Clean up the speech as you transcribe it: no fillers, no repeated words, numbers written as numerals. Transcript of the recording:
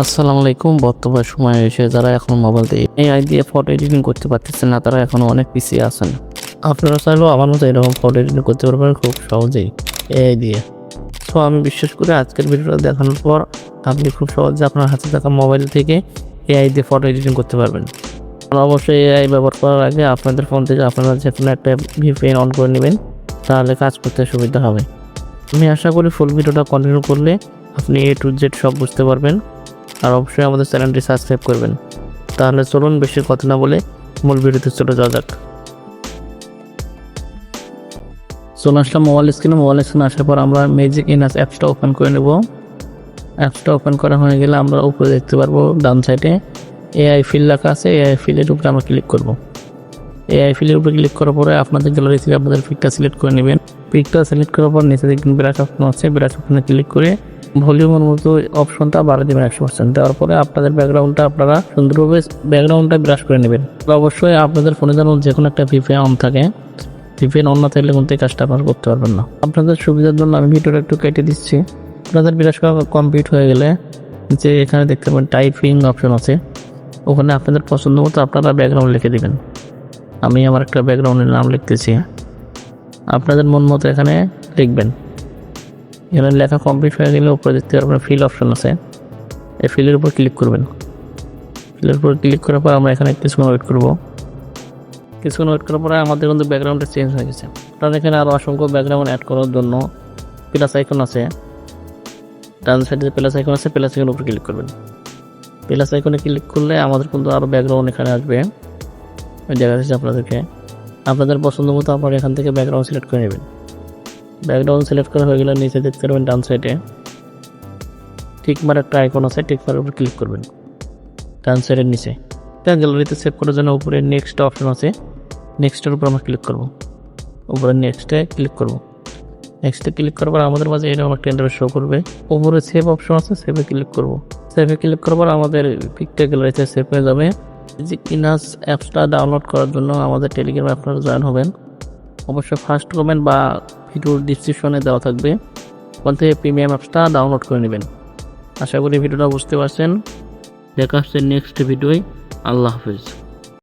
আসসালামু আলাইকুম। বর্তমান সময়ে এসে যারা এখন মোবাইল দিয়ে এআই দিয়ে ফটো এডিটিং করতে পারতেছেন না, তারা এখনো অনেক পিছিয়ে আছেন। আপনারা চাইলেও আমার মতো এরকম ফটো এডিটিং করতে পারবেন খুব সহজেই এআই দিয়ে। সো আমি বিশ্বাস করি আজকের ভিডিওটা দেখানোর পর আপনি খুব সহজে আপনার হাতে থাকা মোবাইল থেকে এআই দিয়ে ফটো এডিটিং করতে পারবেন। অবশ্যই এআই ব্যবহার করার আগে আপনাদের ফোন থেকে আপনারা যে কোনো একটা ভিপিএন অন করে নেবেন, তাহলে কাজ করতে সুবিধা হবে। আমি আশা করি ফুল ভিডিওটা কন্টিনিউ করলে আপনি A to Z সব বুঝতে পারবেন। আর অবশ্যই আমাদের চ্যানেলটি সাবস্ক্রাইব করবেন। তাহলে চলুন বেশি কথা না বলে মূল ভিডিওতে চলে যাওয়া যাক। চলে আসলাম মোবাইল স্ক্রিনে আসার পর আমরা ম্যাজিক ইনাস অ্যাপসটা ওপেন করে নেব। অ্যাপসটা ওপেন করা হয়ে গেলে আমরা উপরে দেখতে পারবো ডান সাইডে এআই ফিল লেখা আছে। এআই ফিলের উপরে আমরা ক্লিক করব। এআই ফিলের উপরে ক্লিক করার পরে আপনাদের গ্যালারি থেকে আপনাদের পিকটা সিলেক্ট করে নেবেন। পিকটা সিলেক্ট করার পর নিচে দেখবেন ব্রাশ অপশন আছে, ব্রাশ অপশনে ক্লিক করে ভলিউমের মতো অপশনটা বাড়িয়ে দেবেন 100%। দেওয়ার পরে আপনাদের ব্যাকগ্রাউন্ডটা আপনারা সুন্দরভাবে ব্যাকগ্রাউন্ডটা ব্রাশ করে নেবেন। অবশ্যই আপনাদের ফোনে যেন যে কোনো একটা ভিপিএন অন থাকে, ভিপিএন অন না থাকলে কিন্তু এই কাজটা আপনারা করতে পারবেন না। আপনাদের সুবিধার জন্য আমি ভিডিওটা একটু কেটে দিচ্ছি। আপনাদের ব্রাশ করা কমপ্লিট হয়ে গেলে যে এখানে দেখতে পাবেন টাইপিং অপশন আছে, ওখানে আপনাদের পছন্দ মতো আপনারা ব্যাকগ্রাউন্ড লিখে দেবেন। আমি আমার একটা ব্যাকগ্রাউন্ডের নাম লিখতেছি, আপনাদের মন মতো এখানে লিখবেন। এখানে লেখা কমপ্লিট হয়ে গেলে উপরে দেখতে পারবেন ফিল অপশন আছে, এই ফিলের উপর ক্লিক করবেন। ফিলের উপর ক্লিক করার পর আমরা এখানে কিছুক্ষণ ওয়েট করব। কিছুক্ষণ ওয়েট করার পরে আমাদের কিন্তু ব্যাকগ্রাউন্ডটা চেঞ্জ হয়ে গেছে। আপনারা এখানে আরও অসংখ্য ব্যাকগ্রাউন্ড অ্যাড করার জন্য প্লাস আইকন আছে, ডান সাইডে প্লাস আইকন আছে, প্লাস আইকনের উপর ক্লিক করবেন। প্লাস আইকনে ক্লিক করলে আমাদের কিন্তু আরও ব্যাকগ্রাউন্ড এখানে আসবে। ওই দেখা যাচ্ছে আপনাদেরকে আপনাদের পছন্দ মতো আপনারা এখান থেকে ব্যাকগ্রাউন্ড সিলেক্ট করে নেবেন। ব্যাকগ্রাউন্ড সিলেক্ট করা হয়ে গেলে নিচে দেখতে পারবেন ডান সাইডে টিকমার একটা আইকন আছে, টিকমারের উপর ক্লিক করবেন ডান সাইডের নিচে। তার গ্যালারিতে সেভ করার জন্য উপরে নেক্সট অপশন আছে, নেক্সটের উপর আমরা ক্লিক করব। উপরে নেক্সটে ক্লিক করব। নেক্সটে ক্লিক করার পর আমাদের মাঝে এরকম একটা ইন্টারফেস শো করবে। উপরে সেভ অপশন আছে, সেভে ক্লিক করব। সেভে ক্লিক করার পর আমাদের পিকটা গ্যালারিতে সেভ হয়ে যাবে। যে ইনাস অ্যাপসটা ডাউনলোড করার জন্য আমাদের টেলিগ্রামে আপনারা জয়েন হবেন। অবশ্যই ফার্স্ট কমেন্ট বা ভিডিওর ডিসক্রিপশনে দেওয়া থাকবে, ওখান থেকে প্রিমিয়াম অ্যাপসটা ডাউনলোড করে নেবেন। আশা করি ভিডিওটা বুঝতে পারছেন। দেখা হচ্ছে নেক্সট ভিডিওয়। আল্লাহ হাফিজ।